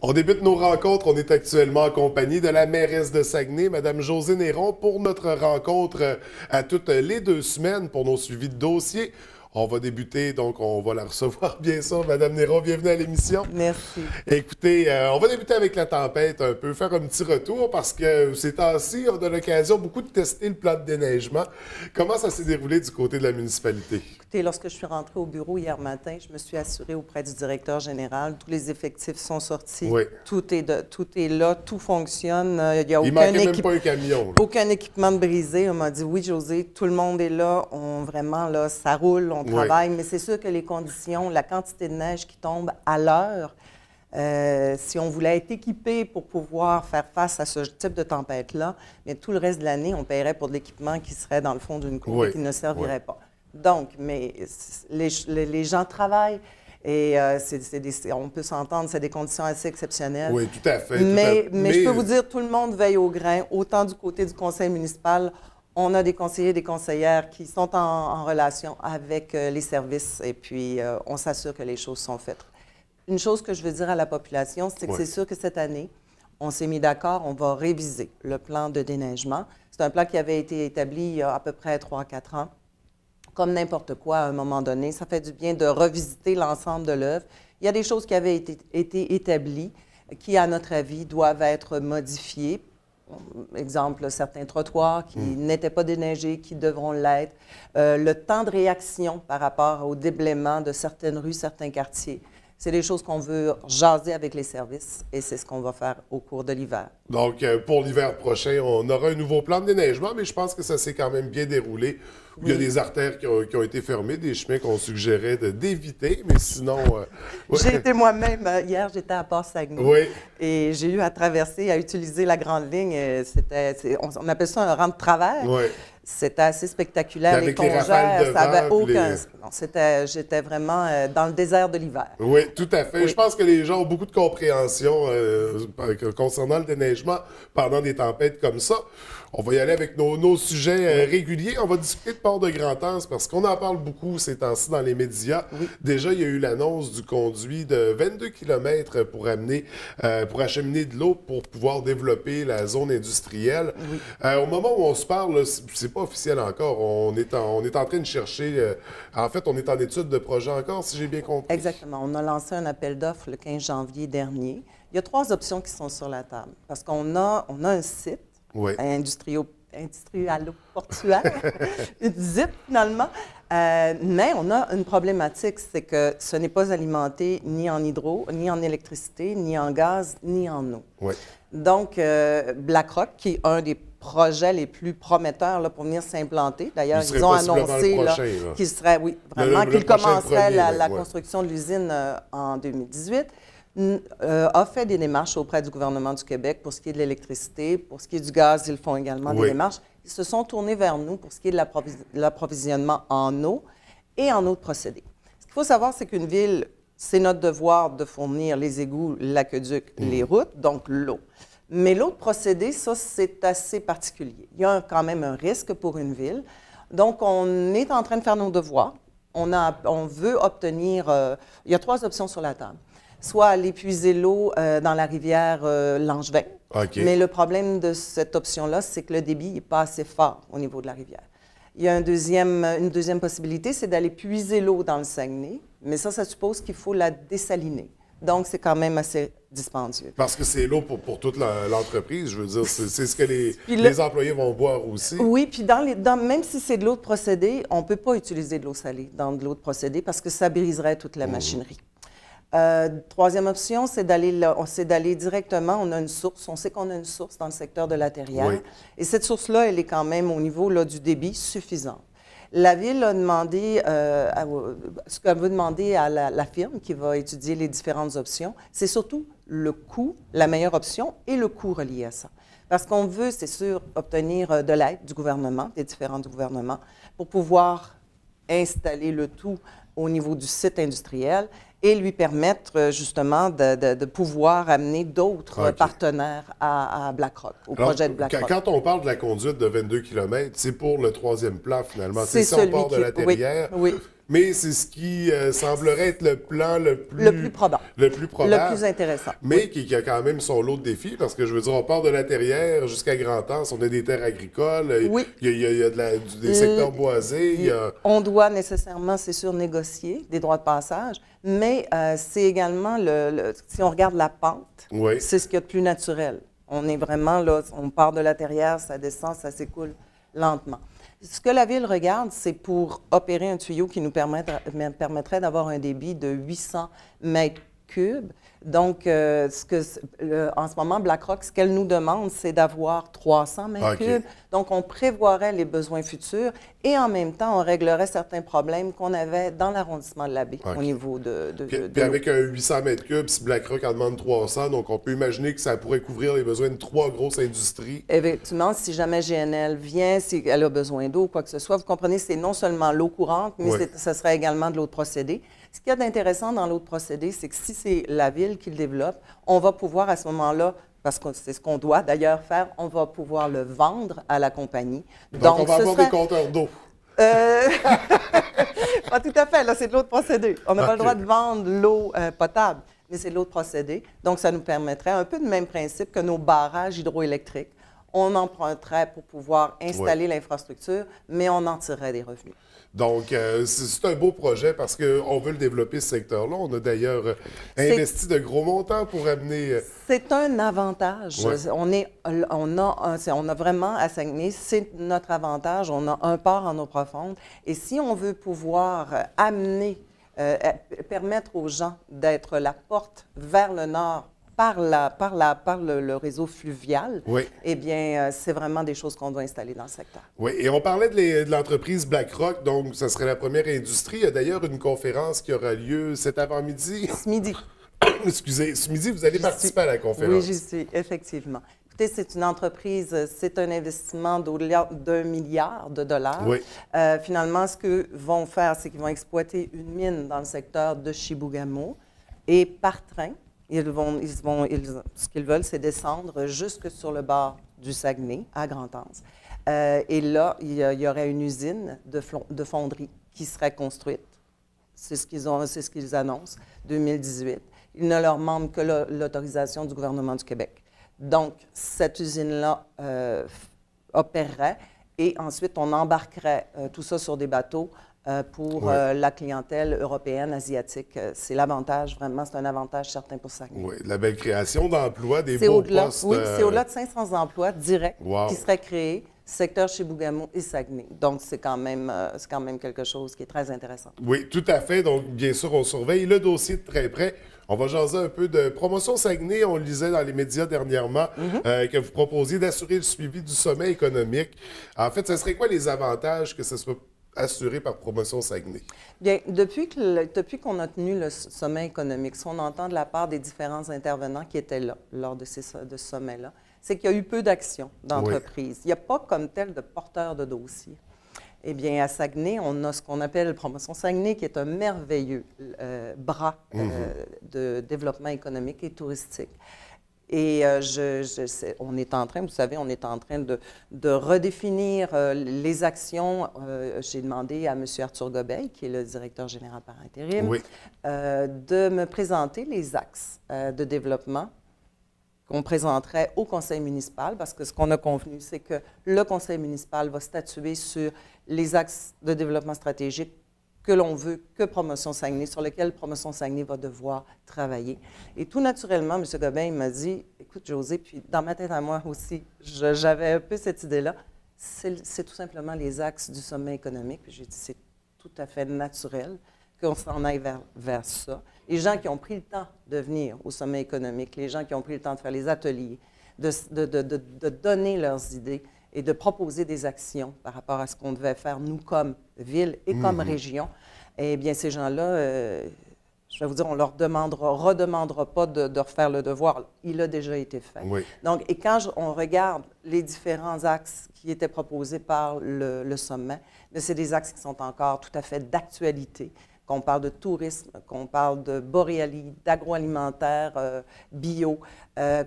On débute nos rencontres. On est actuellement en compagnie de la mairesse de Saguenay, Mme Josée Néron, pour notre rencontre à toutes les 2 semaines pour nos suivis de dossiers. On va débuter, donc on va la recevoir bien sûr. Mme Néron, bienvenue à l'émission. Merci. Écoutez, on va débuter avec la tempête un peu, faire un petit retour parce que ces temps-ci, on a l'occasion beaucoup de tester le plan de déneigement. Comment ça s'est déroulé du côté de la municipalité? Écoutez, lorsque je suis rentrée au bureau hier matin, je me suis assurée auprès du directeur général. Tous les effectifs sont sortis. Oui. Tout est là, tout fonctionne. Il n'y a Il manquait même pas un camion. Là. Aucun équipement de brisé. On m'a dit, oui, Josée, tout le monde est là. Vraiment, là, ça roule, on travaille. Mais c'est sûr que les conditions, la quantité de neige qui tombe à l'heure, si on voulait être équipé pour pouvoir faire face à ce type de tempête-là, mais tout le reste de l'année, on paierait pour de l'équipement qui serait dans le fond d'une cour et qui ne servirait pas. Donc, mais les gens travaillent et on peut s'entendre, c'est des conditions assez exceptionnelles. Oui, tout à fait. Mais je peux vous dire, tout le monde veille au grain, autant du côté du conseil municipal. On a des conseillers et des conseillères qui sont en relation avec les services et puis on s'assure que les choses sont faites. Une chose que je veux dire à la population, c'est que c'est sûr que cette année, on s'est mis d'accord, on va réviser le plan de déneigement. C'est un plan qui avait été établi il y a à peu près 3-4 ans. Comme n'importe quoi, à un moment donné, ça fait du bien de revisiter l'ensemble de l'œuvre. Il y a des choses qui avaient été établies qui, à notre avis, doivent être modifiées. Exemple, certains trottoirs qui n'étaient pas déneigés, qui devront l'être. Le temps de réaction par rapport au déblaiement de certaines rues, certains quartiers. C'est des choses qu'on veut jaser avec les services et c'est ce qu'on va faire au cours de l'hiver. Donc, pour l'hiver prochain, on aura un nouveau plan de déneigement, mais je pense que ça s'est quand même bien déroulé. Il y a des artères qui ont été fermées, des chemins qu'on suggérait d'éviter, mais sinon... J'ai été moi-même, hier, j'étais à Port-Saguenay. Oui. Et j'ai eu à traverser, à utiliser la grande ligne. On appelle ça un rang de travers. Oui. C'était assez spectaculaire. Avec les congères, ça n'avait aucun... J'étais vraiment dans le désert de l'hiver. Oui, tout à fait. Oui. Je pense que les gens ont beaucoup de compréhension concernant le déneigement pendant des tempêtes comme ça. On va y aller avec nos sujets réguliers. On va discuter de Port de Grand-Anse parce qu'on en parle beaucoup ces temps-ci dans les médias. Oui. Déjà, il y a eu l'annonce du conduit de 22 km pour acheminer de l'eau pour pouvoir développer la zone industrielle. Oui. Au moment où on se parle, c'est pas officiel encore. On est en train de chercher... en fait, on est en étude de projet encore, si j'ai bien compris. Exactement. On a lancé un appel d'offres le 15 janvier dernier. Il y a 3 options qui sont sur la table parce qu'on a un site industrialo-portuaire, une ZIP finalement, mais on a une problématique, c'est que ce n'est pas alimenté ni en hydro, ni en électricité, ni en gaz, ni en eau. Oui. Donc, BlackRock, qui est un des projets les plus prometteurs là, pour venir s'implanter. D'ailleurs, ils ont annoncé qu'il serait, oui, vraiment, qu'il commencerait la construction de l'usine en 2018. A fait des démarches auprès du gouvernement du Québec pour ce qui est de l'électricité, pour ce qui est du gaz, ils font également des démarches. Ils se sont tournés vers nous pour ce qui est de l'approvisionnement en eau et en eau de procédé. Ce qu'il faut savoir, c'est qu'une ville, c'est notre devoir de fournir les égouts, l'aqueduc, les routes, donc l'eau. Mais l'eau de procédé, ça, c'est assez particulier. Il y a quand même un risque pour une ville. Donc, on est en train de faire nos devoirs. On veut obtenir... il y a 3 options sur la table. Soit aller puiser l'eau dans la rivière Langevin. Okay. Mais le problème de cette option-là, c'est que le débit n'est pas assez fort au niveau de la rivière. Il y a une deuxième possibilité, c'est d'aller puiser l'eau dans le Saguenay, mais ça suppose qu'il faut la dessaliner. Donc, c'est quand même assez dispendieux. Parce que c'est l'eau pour toute l'entreprise, je veux dire, c'est ce que les employés vont boire aussi. Oui, puis même si c'est de l'eau de procédé, on ne peut pas utiliser de l'eau salée dans de l'eau de procédé parce que ça briserait toute la machinerie. Troisième option, c'est d'aller directement, on a une source, on sait qu'on a une source dans le secteur de la Terrière. Oui. Et cette source-là, elle est quand même au niveau là, du débit suffisant. La Ville a demandé, ce qu'elle veut demander à la firme qui va étudier les différentes options, c'est surtout le coût, la meilleure option et le coût relié à ça. Parce qu'on veut, c'est sûr, obtenir de l'aide du gouvernement, des différents gouvernements, pour pouvoir installer le tout au niveau du site industriel et lui permettre justement de pouvoir amener d'autres partenaires à BlackRock, au projet de BlackRock. Quand on parle de la conduite de 22 km, c'est pour le 3e plan finalement. C'est ça, on part de la Terrière. Oui. mais c'est ce qui semblerait être le plan le plus probable. Le plus probable. Le plus intéressant. Mais qui a quand même son lot de défis, parce que je veux dire, on part de la terrière jusqu'à Grand-Anse, on a des terres agricoles, oui. il y a des secteurs boisés. On doit nécessairement, c'est sûr, négocier des droits de passage, mais c'est également, si on regarde la pente, oui. c'est ce qu'il y a de plus naturel. On est vraiment là, on part de la terrière, ça descend, ça s'écoule lentement. Ce que la Ville regarde, c'est pour opérer un tuyau qui nous permettrait d'avoir un débit de 800 mètres cubes. Donc, en ce moment, BlackRock, ce qu'elle nous demande, c'est d'avoir 300 mètres cubes. Donc, on prévoirait les besoins futurs et en même temps, on réglerait certains problèmes qu'on avait dans l'arrondissement de la baie au niveau de Puis avec un 800 mètres cubes, si BlackRock en demande 300, donc on peut imaginer que ça pourrait couvrir les besoins de 3 grosses industries. Effectivement, si jamais GNL vient, si elle a besoin d'eau ou quoi que ce soit, vous comprenez, c'est non seulement l'eau courante, mais ce serait également de l'eau de procédé. Ce qu'il y a d'intéressant dans l'eau de procédé, c'est que si c'est la Ville qui le développe, on va pouvoir à ce moment-là, parce que c'est ce qu'on doit d'ailleurs faire, on va pouvoir le vendre à la compagnie. Donc on va avoir des compteurs d'eau. Pas tout à fait, là, c'est de l'eau de procédé. On n'a pas le droit de vendre l'eau potable, mais c'est de l'eau de procédé. Donc, ça nous permettrait un peu le même principe que nos barrages hydroélectriques. On emprunterait pour pouvoir installer l'infrastructure, mais on en tirerait des revenus. Donc, c'est un beau projet parce qu'on veut le développer, ce secteur-là. On a d'ailleurs investi de gros montants pour amener... C'est un avantage. Ouais. On a vraiment à Saguenay, c'est notre avantage. On a un port en eau profonde. Et si on veut pouvoir permettre aux gens d'être la porte vers le nord par le réseau fluvial, eh bien, c'est vraiment des choses qu'on doit installer dans le secteur. Oui, et on parlait de l'entreprise BlackRock, donc ça serait la première industrie. Il y a d'ailleurs une conférence qui aura lieu cet avant-midi. Ce midi. Excusez, ce midi, vous allez participer à la conférence. Oui, j'y suis, effectivement. Écoutez, c'est une entreprise, c'est un investissement d'au-delà d'1 milliard de dollars. Oui. Finalement, ce qu'ils vont faire, c'est qu'ils vont exploiter une mine dans le secteur de Chibougamau et par train, ce qu'ils veulent, c'est descendre jusque sur le bord du Saguenay, à Grand-Anse. Et là, il y aurait une usine de fonderie qui serait construite. C'est ce qu'ils annoncent, 2018. Il ne leur manque que l'autorisation du gouvernement du Québec. Donc, cette usine-là opérerait et ensuite, on embarquerait tout ça sur des bateaux pour la clientèle européenne, asiatique. C'est l'avantage, vraiment, c'est un avantage certain pour Saguenay. Oui, de la belle création d'emplois, des beaux postes. Oui, c'est au-delà de 500 emplois directs qui seraient créés, secteur Chibougamau et Saguenay. Donc, c'est quand même quelque chose qui est très intéressant. Oui, tout à fait. Donc, bien sûr, on surveille le dossier de très près. On va jaser un peu de Promotion Saguenay. On le lisait dans les médias dernièrement que vous proposiez d'assurer le suivi du sommet économique. En fait, ce serait quoi les avantages que ce soit assuré par Promotion Saguenay? Bien, depuis qu'on a tenu le sommet économique, ce qu'on entend de la part des différents intervenants qui étaient là lors de ce sommet-là, c'est qu'il y a eu peu d'actions d'entreprise. Il n'y a pas comme tel de porteur de dossier. Eh bien, à Saguenay, on a ce qu'on appelle Promotion Saguenay, qui est un merveilleux bras de développement économique et touristique. Et on est en train, vous savez, on est en train de redéfinir les actions. J'ai demandé à M. Arthur Gobeil, qui est le directeur général par intérim, de me présenter les axes de développement qu'on présenterait au conseil municipal, parce que ce qu'on a convenu, c'est que le conseil municipal va statuer sur les axes de développement stratégique que l'on veut que Promotion Saguenay, sur lesquels Promotion Saguenay va devoir travailler. Et tout naturellement, M. Gobeil m'a dit, écoute, Josée, puis dans ma tête à moi aussi, j'avais un peu cette idée-là, c'est tout simplement les axes du sommet économique. Puis j'ai dit, c'est tout à fait naturel qu'on s'en aille vers ça. Les gens qui ont pris le temps de venir au sommet économique, les gens qui ont pris le temps de faire les ateliers, de donner leurs idées et de proposer des actions par rapport à ce qu'on devait faire, nous, comme ville et comme région, eh bien, ces gens-là, je vais vous dire, on ne leur redemandera pas de refaire le devoir. Il a déjà été fait. Oui. Donc, et quand on regarde les différents axes qui étaient proposés par le sommet, c'est des axes qui sont encore tout à fait d'actualité. Qu'on parle de tourisme, qu'on parle de boréalie, d'agroalimentaire, bio,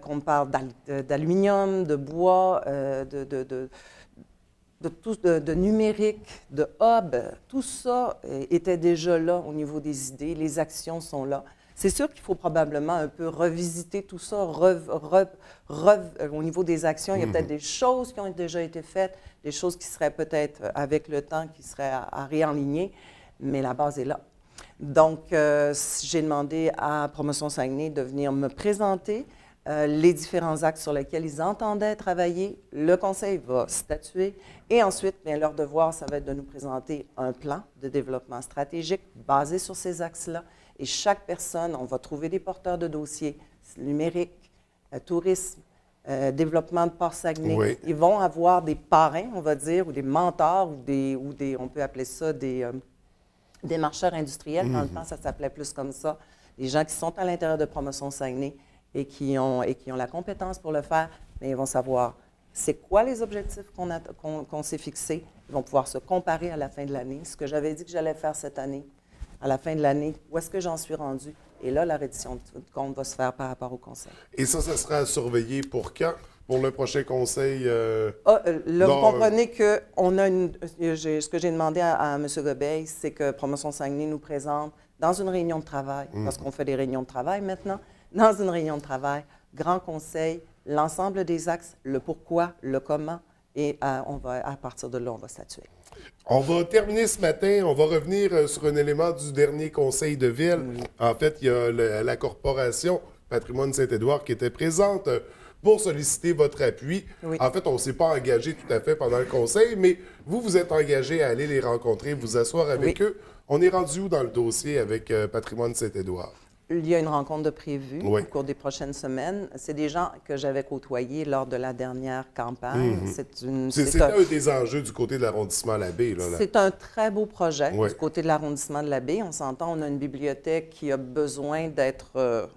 qu'on parle d'aluminium, de bois, de numérique, de hub, tout ça était déjà là au niveau des idées, les actions sont là. C'est sûr qu'il faut probablement un peu revisiter tout ça, au niveau des actions. Il y a peut-être des choses qui ont déjà été faites, des choses qui seraient peut-être, avec le temps, qui seraient à réaligner, mais la base est là. Donc, j'ai demandé à Promotion Saguenay de venir me présenter les différents axes sur lesquels ils entendaient travailler. Le conseil va statuer et ensuite, bien, leur devoir, ça va être de nous présenter un plan de développement stratégique basé sur ces axes-là. Et chaque personne, on va trouver des porteurs de dossiers numériques, tourisme, développement de Port-Saguenay. Oui. Ils vont avoir des parrains, on va dire, ou des mentors, ou des on peut appeler ça des marcheurs industriels. Dans le temps, ça s'appelait plus comme ça. Des gens qui sont à l'intérieur de Promotion Saguenay et qui ont la compétence pour le faire, mais ils vont savoir c'est quoi les objectifs qu'on s'est fixés. Ils vont pouvoir se comparer à la fin de l'année. Ce que j'avais dit que j'allais faire cette année, à la fin de l'année, où est-ce que j'en suis rendu? Et là, la reddition de compte va se faire par rapport au conseil. Et ça sera à surveiller pour quand? Pour le prochain conseil? Là, vous comprenez que ce que j'ai demandé à M. Gobeil, c'est que Promotion Saguenay nous présente dans une réunion de travail, parce qu'on fait des réunions de travail maintenant, dans une réunion de travail, grand conseil, l'ensemble des axes, le pourquoi, le comment, et à partir de là, on va statuer. On va terminer ce matin. On va revenir sur un élément du dernier conseil de ville. Oui. En fait, il y a la corporation Patrimoine Saint-Édouard qui était présente pour solliciter votre appui. Oui. En fait, on ne s'est pas engagé tout à fait pendant le conseil, mais vous êtes engagé à aller les rencontrer, vous asseoir avec eux. On est rendu où dans le dossier avec Patrimoine Saint-Édouard? Il y a une rencontre de prévue au cours des prochaines semaines. C'est des gens que j'avais côtoyés lors de la dernière campagne. C'est un des enjeux du côté de l'arrondissement Labbé. C'est un très beau projet du côté de l'arrondissement de Labbé. On s'entend, on a une bibliothèque qui a besoin d'être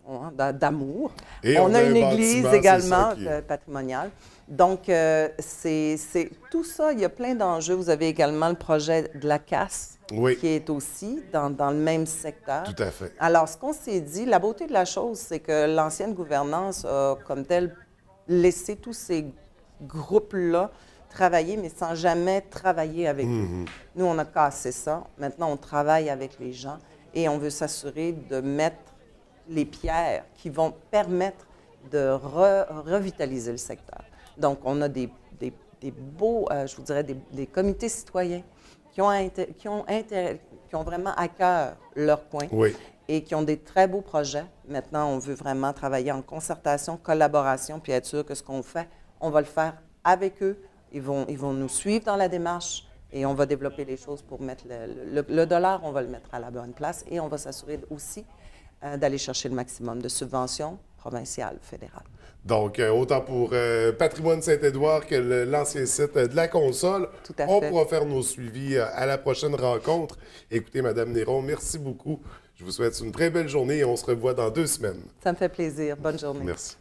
d'amour. Et on a une église également patrimoniale. Donc, c'est tout ça. Il y a plein d'enjeux. Vous avez également le projet de la casse. Oui. Qui est aussi dans le même secteur. Tout à fait. Alors, ce qu'on s'est dit, la beauté de la chose, c'est que l'ancienne gouvernance a, comme telle, laissé tous ces groupes-là travailler, mais sans jamais travailler avec eux. Nous, on a cassé ça. Maintenant, on travaille avec les gens et on veut s'assurer de mettre les pierres qui vont permettre de revitaliser le secteur. Donc, on a des beaux, je vous dirais, des comités citoyens qui ont vraiment à cœur leur coin et qui ont des très beaux projets. Maintenant, on veut vraiment travailler en concertation, collaboration, puis être sûr que ce qu'on fait, on va le faire avec eux. Ils vont nous suivre dans la démarche et on va développer les choses pour mettre le dollar, on va le mettre à la bonne place et on va s'assurer aussi d'aller chercher le maximum de subventions provinciales, fédérales. Donc, autant pour Patrimoine Saint-Édouard que l'ancien site de la console. Tout à fait. On pourra faire nos suivis à la prochaine rencontre. Écoutez, Mme Néron, merci beaucoup. Je vous souhaite une très belle journée et on se revoit dans 2 semaines. Ça me fait plaisir. Bonne journée. Merci.